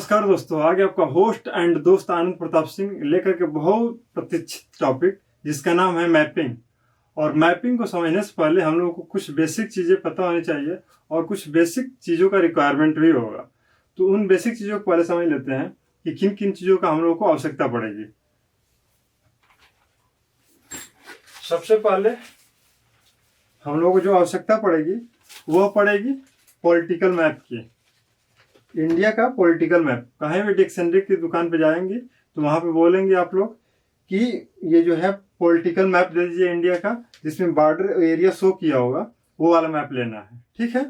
नमस्कार दोस्तों, आगे आपका होस्ट एंड दोस्त आनंद प्रताप सिंह लेकर के बहुत प्रतीक्षित टॉपिक जिसका नाम है मैपिंग। और मैपिंग को समझने से पहले हम लोगों को कुछ बेसिक चीज़ें पता होनी चाहिए और कुछ बेसिक चीज़ों का रिक्वायरमेंट भी होगा। तो उन बेसिक चीज़ों को पहले समझ लेते हैं कि किन किन चीज़ों का हम लोगों को आवश्यकता पड़ेगी। सबसे पहले हम लोगों को जो आवश्यकता पड़ेगी वह पड़ेगी पॉलिटिकल मैप की। इंडिया का पॉलिटिकल मैप। कहीं भी डिक्शनरी की दुकान पे जाएंगे तो वहां पे बोलेंगे आप लोग कि ये जो है पॉलिटिकल मैप दे दीजिए इंडिया का, जिसमें बॉर्डर एरिया शो किया होगा, वो वाला मैप लेना है। ठीक है,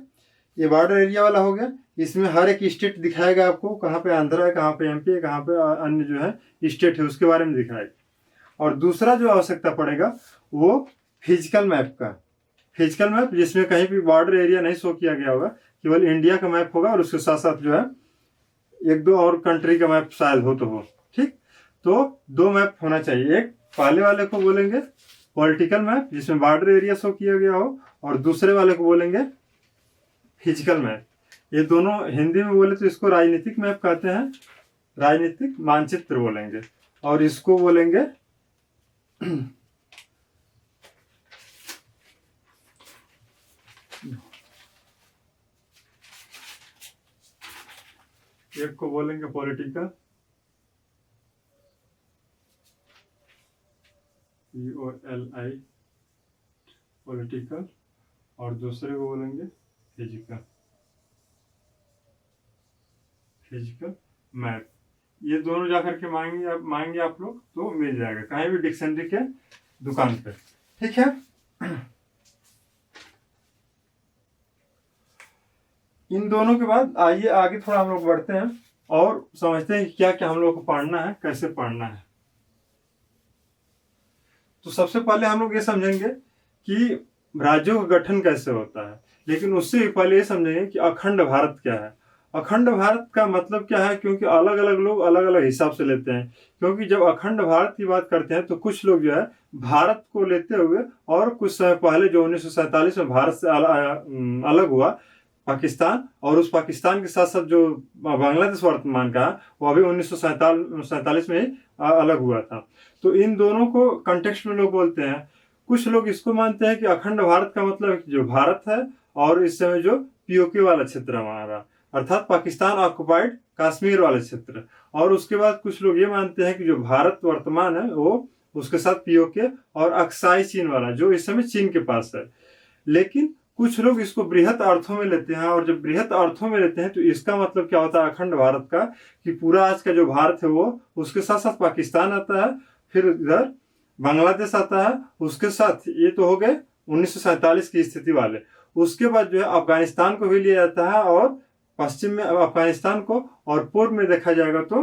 ये बॉर्डर एरिया वाला हो गया। इसमें हर एक स्टेट दिखाएगा आपको, कहाँ पे आंध्र है, कहाँ पे एमपी है, कहाँ पे अन्य जो है स्टेट है, उसके बारे में दिखाएगा। और दूसरा जो आवश्यकता पड़ेगा वो फिजिकल मैप का। फिजिकल मैप जिसमें कहीं भी बॉर्डर एरिया नहीं शो किया गया होगा, केवल इंडिया का मैप होगा और उसके साथ साथ जो है एक दो और कंट्री का मैप शायद हो तो हो। ठीक, तो दो मैप होना चाहिए। एक पहले वाले को बोलेंगे पॉलिटिकल मैप जिसमें बॉर्डर एरिया शो किया गया हो, और दूसरे वाले को बोलेंगे फिजिकल मैप। ये दोनों हिंदी में बोले तो इसको राजनीतिक मैप कहते हैं, राजनीतिक मानचित्र बोलेंगे। और इसको बोलेंगे एक को बोलेंगे पॉलिटिकल, POLI पॉलिटिकल, और दूसरे को बोलेंगे फिजिकल, फिजिकल मैप। ये दोनों जाकर के मांगेंगे आप लोग तो मिल जाएगा कहीं भी डिक्शनरी के दुकान पे। ठीक है, इन दोनों के बाद आइए आगे थोड़ा हम लोग बढ़ते हैं और समझते हैं कि क्या क्या हम लोग को पढ़ना है, कैसे पढ़ना है। तो सबसे पहले हम लोग ये समझेंगे कि राज्यों का गठन कैसे होता है, लेकिन उससे पहले ये समझेंगे कि अखंड भारत क्या है। अखंड भारत का मतलब क्या है, क्योंकि अलग अलग लोग अलग अलग हिसाब से लेते हैं। क्योंकि जब अखंड भारत की बात करते हैं तो कुछ लोग जो है भारत को लेते हुए, और कुछ समय पहले जो 1947 में भारत से अलग हुआ पाकिस्तान, और उस पाकिस्तान के साथ साथ जो बांग्लादेश वर्तमान का, वो अभी 1947 में ही अलग हुआ था। तो इन दोनों को कंटेक्स्ट में लोग बोलते हैं। कुछ लोग इसको मानते हैं कि अखंड भारत का मतलब जो भारत है और इस समय जो POK वाला क्षेत्र हमारा, अर्थात पाकिस्तान ऑक्युपाइड कश्मीर वाला क्षेत्र। और उसके बाद कुछ लोग ये मानते हैं कि जो भारत वर्तमान है वो उसके साथ POK और अक्साई चीन वाला, जो इस समय चीन के पास है। लेकिन कुछ लोग इसको बृहत अर्थों में लेते हैं, और जब बृहत अर्थों में लेते हैं तो इसका मतलब क्या होता है अखंड भारत का, कि पूरा आज का जो भारत है वो, उसके साथ साथ पाकिस्तान आता है, फिर इधर बांग्लादेश आता है, उसके साथ ये तो हो गए 1947 की स्थिति वाले। उसके बाद जो है अफगानिस्तान को भी लिया जाता है, और पश्चिम में अफगानिस्तान को, और पूर्व में देखा जाएगा तो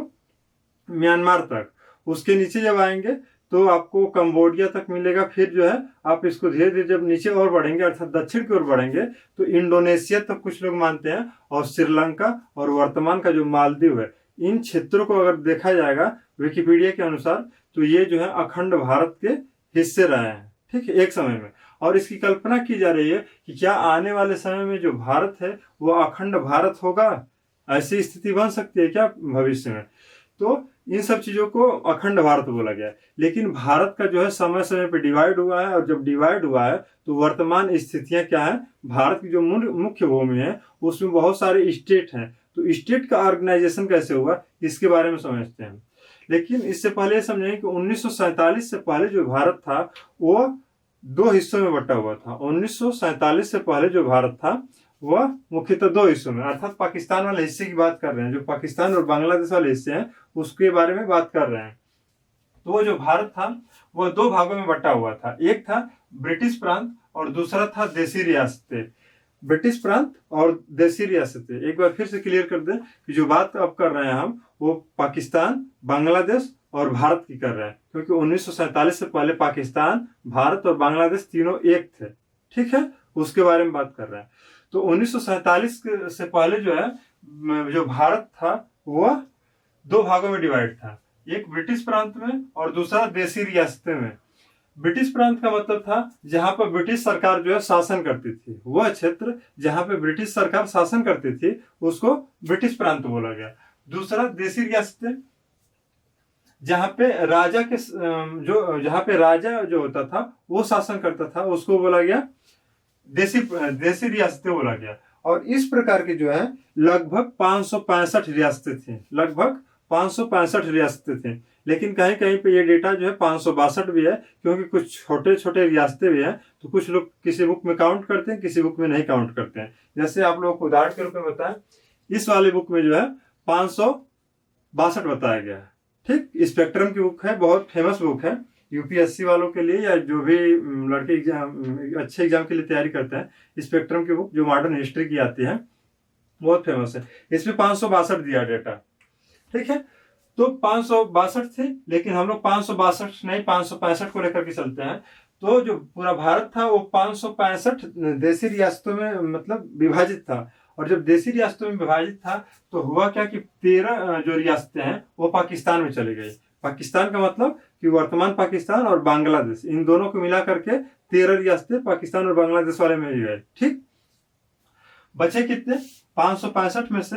म्यांमार तक। उसके नीचे जब आएंगे तो आपको कंबोडिया तक मिलेगा। फिर जो है आप इसको धीरे धीरे जब नीचे और बढ़ेंगे, अर्थात दक्षिण की ओर बढ़ेंगे, तो इंडोनेशिया तक कुछ लोग मानते हैं, और श्रीलंका और वर्तमान का जो मालदीव है, इन क्षेत्रों को अगर देखा जाएगा विकिपीडिया के अनुसार तो ये जो है अखंड भारत के हिस्से रहे हैं। ठीक है, एक समय में। और इसकी कल्पना की जा रही है कि क्या आने वाले समय में जो भारत है वो अखंड भारत होगा, ऐसी स्थिति बन सकती है क्या भविष्य में। तो इन सब चीजों को अखंड भारत बोला गया है। लेकिन भारत का जो है समय समय पे डिवाइड हुआ है, और जब डिवाइड हुआ है तो वर्तमान स्थितियां क्या है, भारत की जो मुख्य भूमि है उसमें बहुत सारे स्टेट हैं। तो स्टेट का ऑर्गेनाइजेशन कैसे हुआ इसके बारे में समझते हैं। लेकिन इससे पहले समझें कि 1947 से पहले जो भारत था वो दो हिस्सों में बटा हुआ था। 1947 से पहले जो भारत था वह मुख्यतः दो हिस्सों में, अर्थात पाकिस्तान वाले हिस्से की बात कर रहे हैं, जो पाकिस्तान और बांग्लादेश वाले हिस्से हैं उसके बारे में बात कर रहे हैं। तो वो जो भारत था वह दो भागों में बटा हुआ था। एक था ब्रिटिश प्रांत और दूसरा था देसी रियासतें। ब्रिटिश प्रांत और देसी रियासतें, एक बार फिर से क्लियर कर दें कि जो बात अब कर रहे हैं हम वो पाकिस्तान, बांग्लादेश और भारत की कर रहे हैं, क्योंकि 1947 से पहले पाकिस्तान, भारत और बांग्लादेश तीनों एक थे। ठीक है, उसके बारे में बात कर रहे हैं। तो 1947 से पहले जो है जो भारत था वह दो भागों में डिवाइड था, एक ब्रिटिश प्रांत में और दूसरा देसी रियासतें में। ब्रिटिश प्रांत का मतलब था जहां पर ब्रिटिश सरकार जो है शासन करती थी, वह क्षेत्र जहां पे ब्रिटिश सरकार शासन करती थी उसको ब्रिटिश प्रांत बोला गया। दूसरा देसी रियासतें, जहाँ पे राजा के जहाँ पे राजा जो होता था वो शासन करता था, उसको बोला गया देसी देसी रियासतें बोला गया। और इस प्रकार की जो है लगभग 565 रियासतें थी, लगभग 565 रियासतें थी। लेकिन कहीं कहीं पे ये डेटा जो है 562 भी है, क्योंकि कुछ छोटे छोटे रियासतें भी हैं, तो कुछ लोग किसी बुक में काउंट करते हैं, किसी बुक में नहीं काउंट करते हैं। जैसे आप लोगों को उदाहरण के रूप में बताएं, इस वाले बुक में जो है 562 बताया गया है। ठीक, स्पेक्ट्रम की बुक है, बहुत फेमस बुक है यूपीएससी वालों के लिए, या जो भी लड़के एग्जाम अच्छे एग्जाम के लिए तैयारी करते हैं। स्पेक्ट्रम की बुक जो मॉडर्न हिस्ट्री की आती है बहुत फेमस है। इसमें 562 दिया डेटा। ठीक है, तो 562 थे, लेकिन हम लोग 562 नहीं 565 को लेकर के चलते हैं। तो जो पूरा भारत था वो 565 देसी रियासतों में मतलब विभाजित था। और जब देसी रियासतों में विभाजित था तो हुआ क्या कि 13 जो रियासतें हैं वो पाकिस्तान में चली गई। पाकिस्तान का मतलब कि वर्तमान पाकिस्तान और बांग्लादेश, इन दोनों को मिला करके 13 रियासतें पाकिस्तान और बांग्लादेश वाले में गए। ठीक, बचे कितने? 565 में से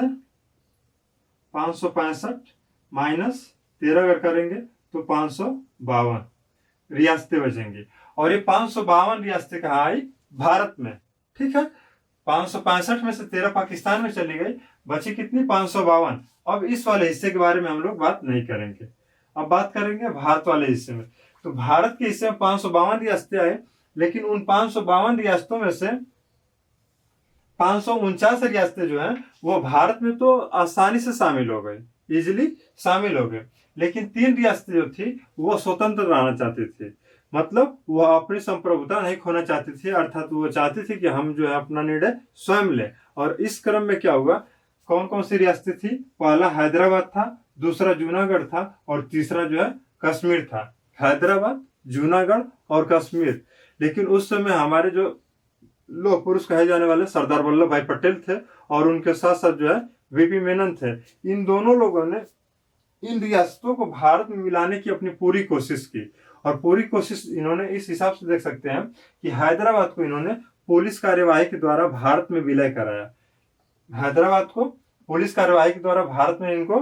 565 माइनस 13 अगर करेंगे तो 552 रियासतें बचेंगी। और ये 552 रियासतें कहाँ आई? भारत में। ठीक है, 565 में से 13 पाकिस्तान में चली गई, बची कितनी? 552। अब इस वाले हिस्से के बारे में हम लोग बात नहीं करेंगे, अब बात करेंगे भारत वाले हिस्से में। तो भारत के हिस्से में 552 रियासतें आए, लेकिन उन 552 रियासतों में से 549 रियासतें जो हैं वो भारत में तो आसानी से शामिल हो गई, इजिली शामिल हो गए। लेकिन 3 रियासतें जो थी वो स्वतंत्र रहना चाहती थी, मतलब वो अपनी संप्रभुता नहीं खोना चाहती थी, अर्थात वो चाहती थी कि हम जो है अपना निर्णय स्वयं लें। और इस क्रम में क्या हुआ, कौन कौन सी रियासतें थी? पहला हैदराबाद था, दूसरा जूनागढ़ था, और तीसरा जो है कश्मीर था। हैदराबाद, जूनागढ़ और कश्मीर। लेकिन उस समय हमारे जो लोह पुरुष कहे जाने वाले सरदार वल्लभ भाई पटेल थे, और उनके साथ साथ जो है वीपी मेनन थे। इन दोनों लोगों ने इन रियासतों को भारत में मिलाने की अपनी पूरी कोशिश की। और पूरी कोशिश इन्होंने इस हिसाब से देख सकते हैं कि हैदराबाद को इन्होंने पुलिस कार्यवाही के द्वारा भारत में विलय कराया। हैदराबाद को पुलिस कार्यवाही के द्वारा भारत में इनको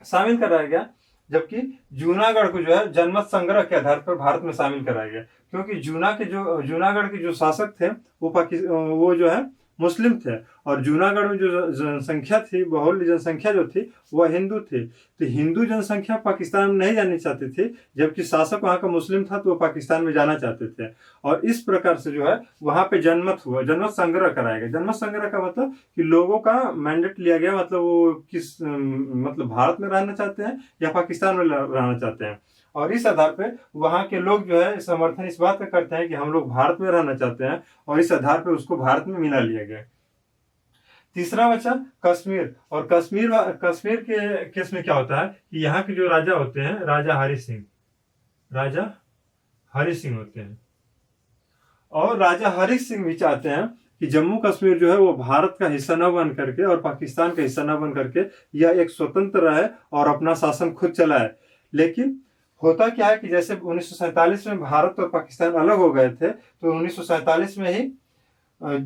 शामिल कराया गया, जबकि जूनागढ़ को जो है जनमत संग्रह के आधार पर भारत में शामिल कराया गया। क्योंकि जूनागढ़ के जो शासक थे वो जो है मुस्लिम थे, और जूनागढ़ में जो जनसंख्या थी, बहुल जनसंख्या जो थी वह हिंदू थी। तो हिंदू जनसंख्या पाकिस्तान में नहीं जानी चाहती थी, जबकि शासक वहाँ का मुस्लिम था तो वो पाकिस्तान में जाना चाहते थे। और इस प्रकार से जो है वहाँ पे जनमत हुआ, जनमत संग्रह कराया गया। जनमत संग्रह का मतलब कि लोगों का मैंडेट लिया गया, मतलब वो किस मतलब भारत में रहना चाहते हैं या पाकिस्तान में रहना चाहते हैं। और इस आधार पे वहां के लोग जो है समर्थन इस बात का करते हैं कि हम लोग भारत में रहना चाहते हैं, और इस आधार पे उसको भारत में मिला लिया गया। तीसरा बचा कश्मीर। और कश्मीर के केस में क्या होता है कि यहाँ के जो राजा होते हैं, राजा हरि सिंह होते हैं। और राजा हरि सिंह भी चाहते हैं कि जम्मू कश्मीर जो है वो भारत का हिस्सा न बन करके और पाकिस्तान का हिस्सा न बन करके यह एक स्वतंत्र रहे और अपना शासन खुद चलाए। लेकिन होता क्या है कि जैसे 1947 में भारत और पाकिस्तान अलग हो गए थे, तो 1947 में ही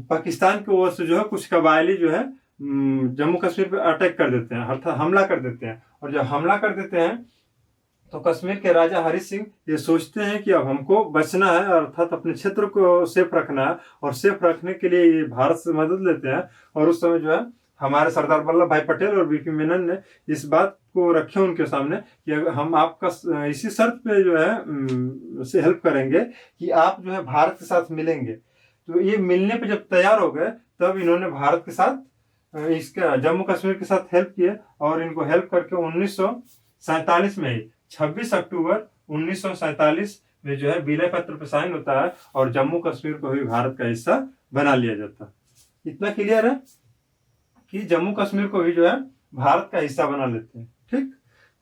पाकिस्तान की ओर से जो है कुछ कबायली जो है जम्मू कश्मीर पे अटैक कर देते हैं, अर्थात हमला कर देते हैं। और जब हमला कर देते हैं तो कश्मीर के राजा हरि सिंह ये सोचते हैं कि अब हमको बचना है, अर्थात अपने क्षेत्र को सेफ रखना है, और सेफ रखने के लिए ये भारत से मदद लेते हैं। और उस समय जो है हमारे सरदार वल्लभ भाई पटेल और वीपी मेनन ने इस बात को रखे उनके सामने कि हम आपका इसी शर्त पे जो है से हेल्प करेंगे कि आप जो है भारत के साथ मिलेंगे। तो ये मिलने पे जब तैयार हो गए तब इन्होंने भारत के साथ इसका जम्मू कश्मीर के साथ हेल्प किए, और इनको हेल्प करके 1947 में ही 26 अक्टूबर 1947 में जो है विलय पत्र पर साइन होता है, और जम्मू कश्मीर को भी भारत का हिस्सा बना लिया जाता है। इतना क्लियर है कि जम्मू कश्मीर को भी जो है भारत का हिस्सा बना लेते हैं। ठीक,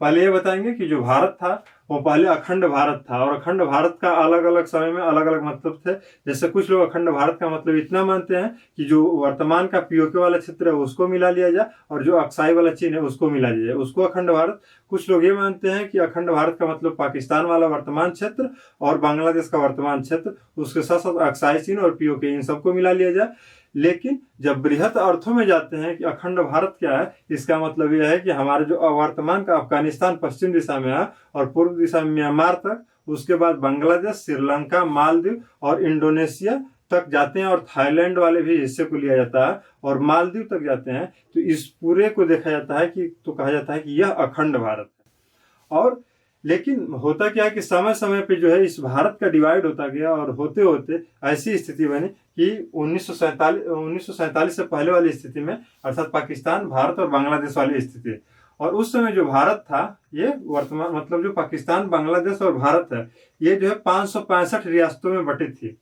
पहले ये बताएंगे कि जो भारत था वो पहले अखंड भारत था, और अखंड भारत का अलग अलग समय में अलग अलग मतलब थे। जैसे कुछ लोग अखंड भारत का मतलब इतना मानते हैं कि जो वर्तमान का पीओके वाला क्षेत्र है उसको मिला लिया जाए, और जो अक्साई वाला चीन है उसको मिला लिया जाए, उसको अखंड भारत। कुछ लोग ये मानते हैं कि अखंड भारत का मतलब पाकिस्तान वाला वर्तमान क्षेत्र और बांग्लादेश का वर्तमान क्षेत्र, उसके साथ साथ अक्साई चीन और पीओके, इन सबको मिला लिया जाए। लेकिन जब बृहत अर्थों में जाते हैं कि अखंड भारत क्या है, इसका मतलब यह है कि हमारे जो वर्तमान का अफगानिस्तान पश्चिम दिशा में है और पूर्व दिशा में म्यांमार तक, उसके बाद बांग्लादेश, श्रीलंका, मालदीव और इंडोनेशिया तक जाते हैं, और थाईलैंड वाले भी हिस्से को लिया जाता है, और मालदीव तक जाते हैं। तो इस पूरे को देखा जाता है कि तो कहा जाता है कि यह अखंड भारत है। और लेकिन होता क्या है कि समय समय पे जो है इस भारत का डिवाइड होता गया, और होते होते ऐसी स्थिति बनी कि 1947 से पहले वाली स्थिति में, अर्थात पाकिस्तान, भारत और बांग्लादेश वाली स्थिति। और उस समय जो भारत था, ये वर्तमान मतलब जो पाकिस्तान, बांग्लादेश और भारत है, ये जो है 565 रियासतों में बटी थी।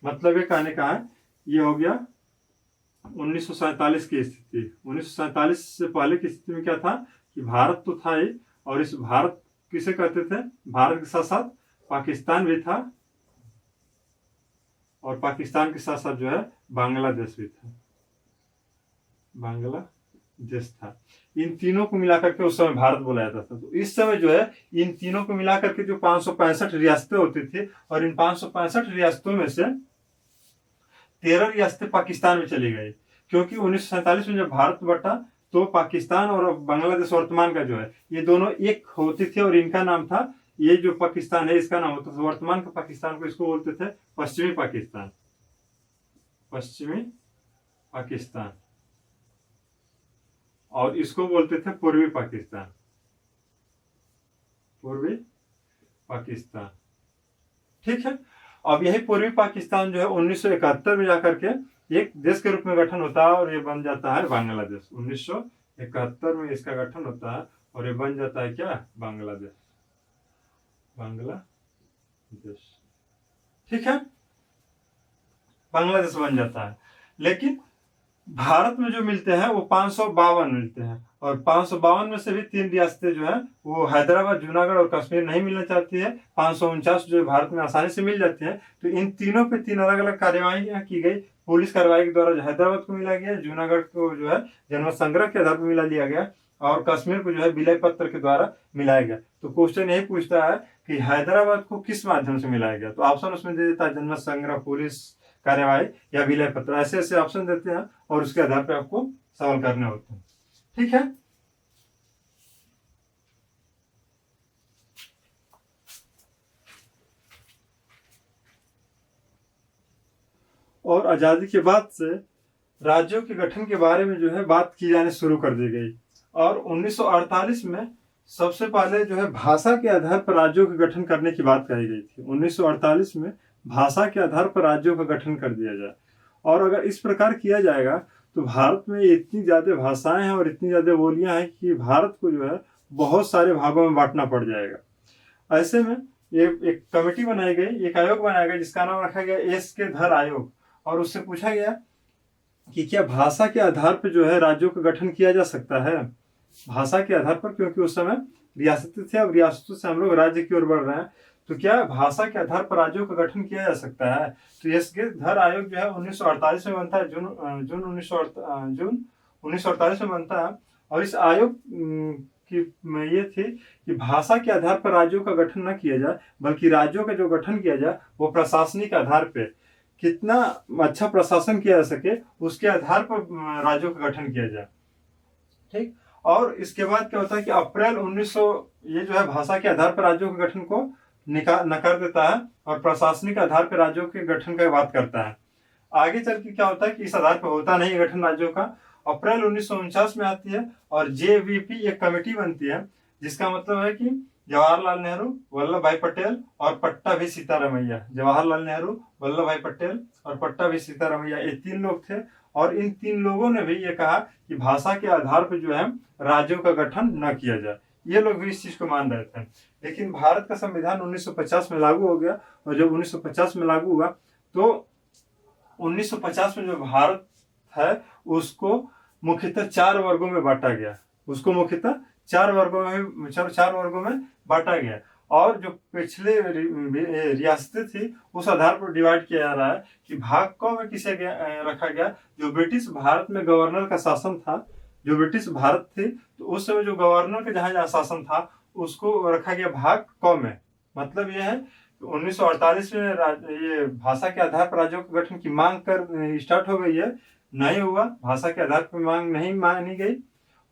मतलब ये कहने का है, ये हो गया 1947 की स्थिति। 1947 से पहले की स्थिति में क्या था कि भारत तो था ही, और इस भारत किसे कहते थे, भारत के साथ साथ पाकिस्तान भी था, और पाकिस्तान के साथ साथ जो है बांग्लादेश भी था, बांग्लादेश था। इन तीनों को मिलाकर के उस समय भारत बोला जाता था। तो इस समय जो है इन तीनों को मिलाकर के जो 565 रियासतें होती थी, और इन 565 रियासतों में से 13 रियासतें पाकिस्तान में चली गई, क्योंकि 1947 में जब भारत बटा तो पाकिस्तान और बांग्लादेश वर्तमान का जो है ये दोनों एक होती थी, और इनका नाम था, ये जो पाकिस्तान है इसका नाम होता था, वर्तमान का पाकिस्तान को इसको बोलते थे पश्चिमी पाकिस्तान, पश्चिमी पाकिस्तान, और इसको बोलते थे पूर्वी पाकिस्तान, पूर्वी पाकिस्तान। ठीक है। अब यही पूर्वी पाकिस्तान जो है 1971 में जाकर के एक देश के रूप में गठन होता है, और ये बन जाता है बांग्लादेश। 1971 में इसका गठन होता है, और ये बन जाता है क्या, बांग्लादेश, बांग्लादेश। ठीक है, बांग्लादेश बन जाता है। लेकिन भारत में जो मिलते हैं वो 552 मिलते हैं, और 552 में से भी 3 रियासतें जो है वो हैदराबाद, जूनागढ़ और कश्मीर नहीं मिलना चाहती है। 549 जो भारत में आसानी से मिल जाती है। तो इन तीनों पे 3 अलग अलग कार्यवाही की गई। पुलिस कार्रवाई के द्वारा हैदराबाद को मिला गया, जूनागढ़ को जो है जनमत संग्रह के आधार पर मिला लिया गया, और कश्मीर को जो है विलय पत्र के द्वारा मिलाया गया। तो क्वेश्चन यही पूछता है कि हैदराबाद को किस माध्यम से मिलाया गया, तो ऑप्शन उसमें दे देता है जनमत संग्रह, पुलिस कार्यवाही या विलय पत्र, ऐसे ऐसे ऑप्शन देते हैं, और उसके आधार पर आपको सवाल करने होते हैं। ठीक है। और आजादी के बाद से राज्यों के गठन के बारे में जो है बात की जाने शुरू कर दी गई, और 1948 में सबसे पहले जो है भाषा के आधार पर राज्यों के गठन करने की बात कही गई थी। 1948 में भाषा के आधार पर राज्यों का गठन कर दिया जाए, और अगर इस प्रकार किया जाएगा तो भारत में इतनी ज्यादा भाषाएं हैं और इतनी ज्यादा बोलियां हैं कि भारत को जो है बहुत सारे भागों में बांटना पड़ जाएगा। ऐसे में ये एक कमेटी बनाई गई, एक आयोग बनाया गया जिसका नाम रखा गया एस के धर आयोग, और उससे पूछा गया कि क्या भाषा के आधार पर जो है राज्यों का गठन किया जा सकता है, भाषा के आधार पर, क्योंकि उस समय रियासतें थे, अब रियासतों से हम लोग राज्य की ओर बढ़ रहे हैं, तो क्या भाषा के आधार पर राज्यों का गठन किया जा सकता है। तो एस के धर आयोग जो है 1948 में बनता है, जून 1948 में बनता है, और इस आयोग की ये थी कि भाषा के आधार पर राज्यों का गठन न किया जाए, बल्कि राज्यों का जो गठन किया जाए वो प्रशासनिक आधार पे, कितना अच्छा प्रशासन किया जा सके उसके आधार पर राज्यों का गठन किया जाए। ठीक। और इसके बाद क्या होता है कि अप्रैल 1900 ये जो है भाषा के आधार पर राज्यों के गठन को नकार देता है, और प्रशासनिक आधार पर राज्यों के गठन का बात करता है। आगे चल के क्या होता है कि इस आधार पर होता नहीं गठन राज्यों का। अप्रैल 1949 में आती है, और JVP एक कमेटी बनती है, जिसका मतलब है कि जवाहरलाल नेहरू, वल्लभ भाई पटेल और पट्टाभी सीतारामैया, जवाहरलाल नेहरू, वल्लभ भाई पटेल और पट्टाभी सीतारामैया, ये 3 लोग थे। और इन 3 लोगों ने भी ये कहा कि भाषा के आधार पर जो है राज्यों का गठन न किया जाए। ये लोग भी इस चीज को मान रहे थे। लेकिन भारत का संविधान 1950 में लागू हो गया, और जब 1950 में लागू हुआ तो 1950 में जो भारत है उसको मुख्यतः 4 वर्गों में बांटा गया, उसको मुख्यतः 4 वर्गों में बांटा गया। और जो पिछले रियासतें थी उस आधार पर डिवाइड किया जा रहा है कि भाग क में किसे रखा गया, जो ब्रिटिश भारत में गवर्नर का शासन था, जो ब्रिटिश भारत थी तो उस समय जो गवर्नर का जहां जहां शासन था उसको रखा गया भाग क में। मतलब यह है 1948 में ये भाषा के आधार पर राज्यों के गठन की मांग कर स्टार्ट हो गई है, नहीं हुआ, भाषा के आधार पर मांग नहीं मानी गई।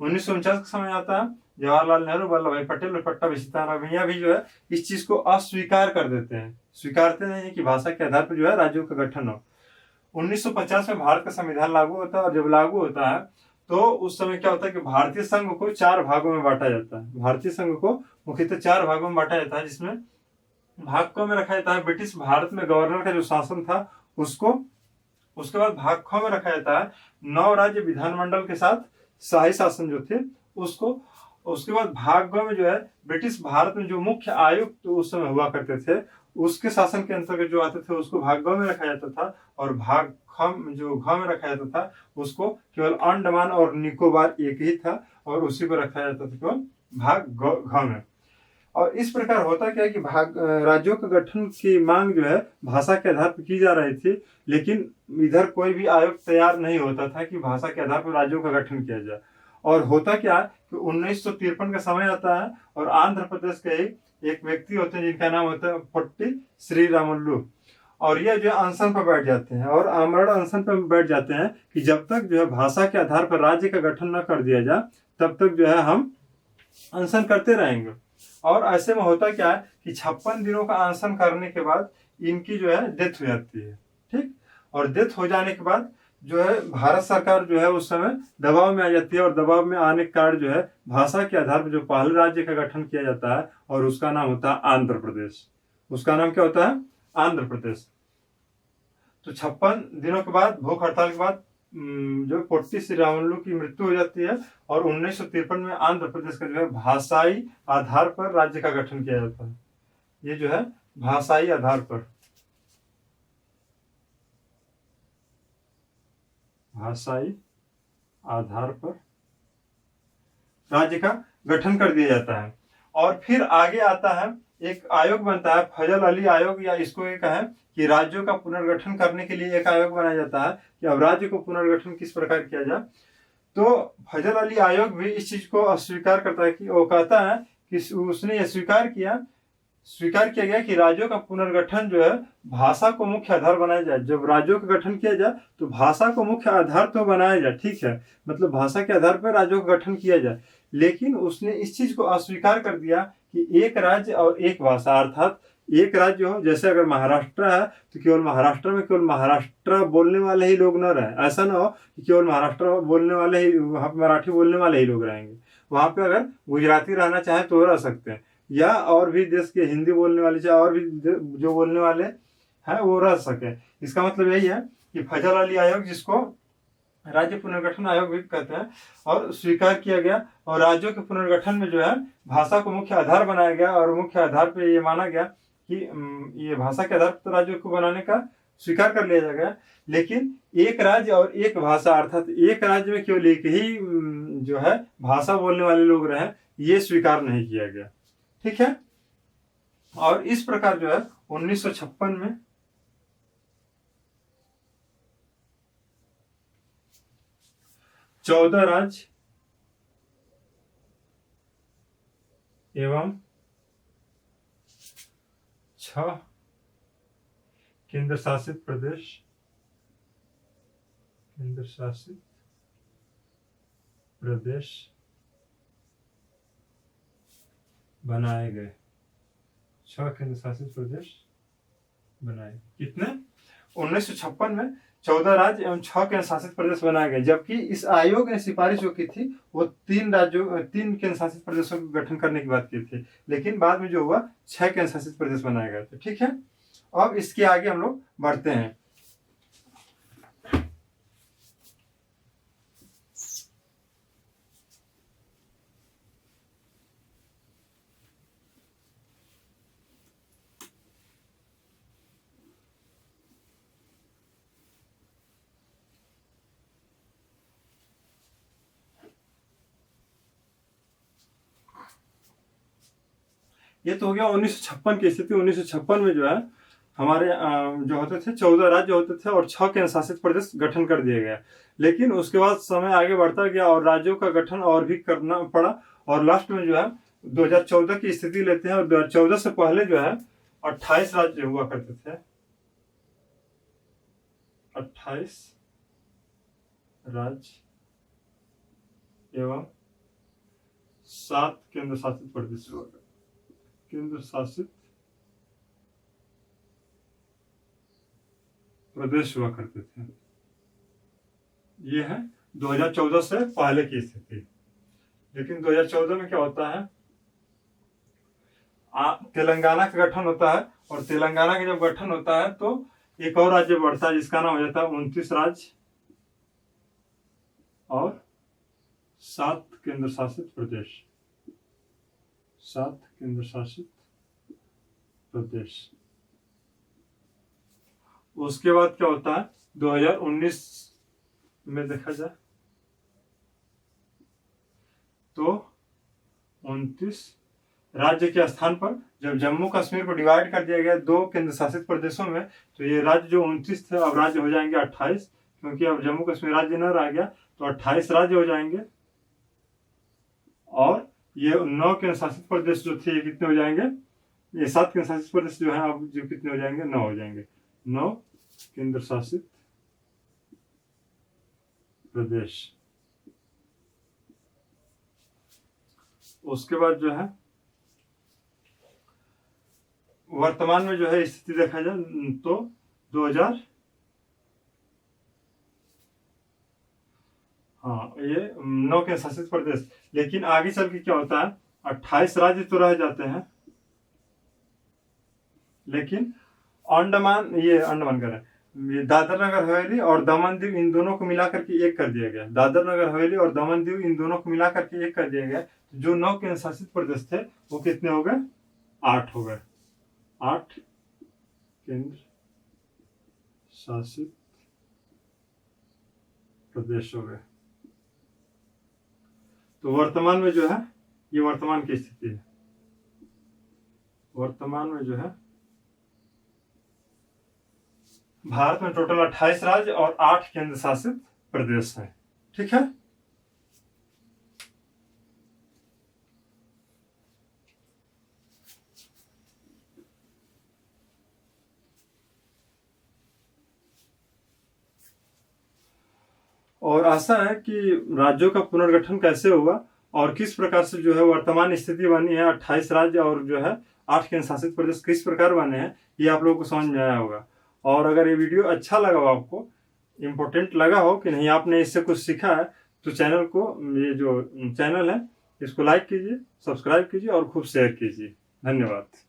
1949 का समय आता है, जवाहरलाल नेहरू, वल्लभ भाई पटेल और पट्टाभी सीतारामैया भी जो है इस चीज को अस्वीकार कर देते हैं, स्वीकारते नहीं है कि भाषा के आधार पर जो है राज्यों का गठन हो। 1950 में भारत का संविधान लागू होता है और जब लागू होता है तो उस समय क्या होता है कि भारतीय संघ को 4 भागों में बांटा जाता है। भारतीय संघ को मुख्यतः 4 भागों में बांटा जाता है, जिसमें भाग क में रखा जाता है ब्रिटिश भारत में गवर्नर का जो शासन था उसको। उसके बाद भाग ख में रखा जाता है 9 राज्य विधानमंडल के साथ शाही शासन जो थे उसको। उसके बाद भाग ग में जो है ब्रिटिश भारत में जो मुख्य आयुक्त तो उस समय हुआ करते थे उसके शासन के अंतर्गत जो आते थे उसको भाग ग में रखा जाता था, और भाग ख जो घ में रखा जाता था उसको केवल अंडमान और निकोबार एक ही था और उसी को रखा जाता था केवल भाग घ में। और इस प्रकार होता क्या कि भाग राज्यों के गठन की मांग जो है भाषा के आधार पर की जा रही थी, लेकिन इधर कोई भी आयोग तैयार नहीं होता था कि भाषा के आधार पर राज्यों का गठन किया जाए। और होता क्या है कि 1953 का समय आता है और आंध्र प्रदेश के एक व्यक्ति होते हैं जिनका नाम होता है पोट्टी श्रीरामुलु, और ये जो अनशन पर बैठ जाते हैं और आमरण अनशन पर बैठ जाते हैं कि जब तक जो है भाषा के आधार पर राज्य का गठन न कर दिया जाए तब तक जो है हम अनशन करते रहेंगे। और ऐसे में होता क्या है कि 56 दिनों का अनशन करने के बाद इनकी जो है डेथ हो जाती है, ठीक। और डेथ हो जाने के बाद जो है भारत सरकार जो है उस समय दबाव में आ जाती है, और दबाव में आने के कारण जो है भाषा के आधार पर जो पहले राज्य का गठन किया जाता है और उसका नाम होता है आंध्र प्रदेश। उसका नाम क्या होता है? आंध्र प्रदेश। तो 56 दिनों के बाद, भूख हड़ताल के बाद जो पोट्टी श्रीरामुलु की मृत्यु हो जाती है और 1953 में आंध्र प्रदेश का जो है भाषाई आधार पर राज्य का गठन किया जाता है। ये जो है भाषाई आधार पर, भाषाई आधार पर राज्य का गठन कर दिया जाता है। और फिर आगे आता है एक आयोग बनता है फजल अली आयोग, या इसको ये कहें कि राज्यों का पुनर्गठन करने के लिए एक आयोग बनाया जाता है कि अब राज्य को पुनर्गठन किस प्रकार किया जाए। तो फजल अली आयोग भी इस चीज को अस्वीकार करता है कि वो कहता है कि उसने यह स्वीकार किया गया कि राज्यों का पुनर्गठन जो है भाषा को मुख्य आधार बनाया जाए। जब राज्यों का गठन किया जाए तो भाषा को मुख्य आधार तो बनाया जाए, ठीक है, मतलब भाषा के आधार पर राज्यों का गठन किया जाए। लेकिन उसने इस चीज को अस्वीकार कर दिया कि एक राज्य और एक भाषा, अर्थात एक राज्य हो, जैसे अगर महाराष्ट्र है तो केवल महाराष्ट्र में केवल महाराष्ट्र बोलने वाले ही लोग न रहे। ऐसा ना हो कि केवल महाराष्ट्र बोलने वाले ही, वहाँ पे मराठी बोलने वाले ही लोग रहेंगे। वहाँ पे अगर गुजराती रहना चाहे तो रह सकते हैं, या और भी देश के हिंदी बोलने वाले चाहे और भी जो बोलने वाले हैं वो रह सके। इसका मतलब यही है कि फजल अली आयोग, जिसको राज्य पुनर्गठन आयोग भी कहते हैं, और स्वीकार किया गया और राज्यों के पुनर्गठन में जो है भाषा को मुख्य आधार बनाया गया और मुख्य आधार पर ये माना गया कि ये भाषा के आधार पर राज्यों को बनाने का स्वीकार कर लिया जाएगा। लेकिन एक राज्य और एक भाषा, अर्थात एक राज्य में केवल एक ही जो है भाषा बोलने वाले लोग रहे, ये स्वीकार नहीं किया गया, ठीक है। और इस प्रकार जो है 1956 में 14 राज्य एवं 6 केंद्र शासित प्रदेश बनाए गए। 6 केंद्र शासित प्रदेश बनाए। कितने? 1956 में 14 राज्य एवं 6 केंद्र शासित प्रदेश बनाए गए, जबकि इस आयोग ने सिफारिश जो की थी वो 3 केंद्र शासित प्रदेशों का गठन करने की बात की थी, लेकिन बाद में जो हुआ 6 केंद्र शासित प्रदेश बनाए गए थे, ठीक है। अब इसके आगे हम लोग बढ़ते हैं। ये तो हो गया 1956 की स्थिति। 1956 में जो है हमारे जो होते थे 14 राज्य होते थे और 6 केंद्र शासित प्रदेश गठन कर दिया गया। लेकिन उसके बाद समय आगे बढ़ता गया और राज्यों का गठन और भी करना पड़ा, और लास्ट में जो है 2014 की स्थिति लेते हैं। और 2014 से पहले जो है 28 राज्य हुआ करते थे, 28 राज्य एवं 7 केंद्र शासित प्रदेश हुआ, केंद्र शासित प्रदेश हुआ करते थे। ये है 2014 से पहले की स्थिति। लेकिन 2014 में क्या होता है, तेलंगाना का गठन होता है, और तेलंगाना का जब गठन होता है तो एक और राज्य बढ़ता है जिसका नाम हो जाता है 29 राज्य और 7 केंद्र शासित प्रदेश, 7 केंद्र शासित प्रदेश। उसके बाद क्या होता है 2019 में देखा जाए तो 29 राज्य के स्थान पर जब जम्मू कश्मीर को डिवाइड कर दिया गया 2 केंद्र शासित प्रदेशों में, तो ये राज्य जो 29 थे अब राज्य हो जाएंगे 28, क्योंकि अब जम्मू कश्मीर राज्य न रह गया तो 28 राज्य हो जाएंगे। और ये 9 केंद्र शासित प्रदेश जो थे ये कितने हो जाएंगे, ये 7 केंद्र शासित प्रदेश जो है अब जो कितने हो जाएंगे, 9 हो जाएंगे, 9 केंद्र शासित प्रदेश। उसके बाद जो है वर्तमान में जो है स्थिति देखा जाए तो 2000 ये 9 के शासित प्रदेश। लेकिन आगे चल के क्या होता है 28 राज्य तो रह जाते हैं, लेकिन अंडमान कर ये दादर नगर हवेली और दमन दीव इन दोनों को मिलाकर के एक कर दिया गया। दादर नगर हवेली और दमन दीव इन दोनों को मिलाकर के एक कर दिया गया। जो 9 केंद्र शासित प्रदेश थे वो कितने हो गए, 8 हो गए, 8 केंद्र शासित प्रदेश हो गए। तो वर्तमान में जो है ये वर्तमान की स्थिति है। वर्तमान में जो है भारत में टोटल 28 राज्य और 8 केंद्र शासित प्रदेश हैं। ठीक है। और आशा है कि राज्यों का पुनर्गठन कैसे हुआ और किस प्रकार से जो है वर्तमान स्थिति बनी है, 28 राज्य और जो है 8 केंद्र शासित प्रदेश किस प्रकार बने हैं, ये आप लोगों को समझ में आया होगा। और अगर ये वीडियो अच्छा लगा हो, आपको इम्पोर्टेंट लगा हो कि नहीं, आपने इससे कुछ सीखा है, तो चैनल को, ये जो चैनल है इसको लाइक कीजिए, सब्सक्राइब कीजिए और खूब शेयर कीजिए। धन्यवाद।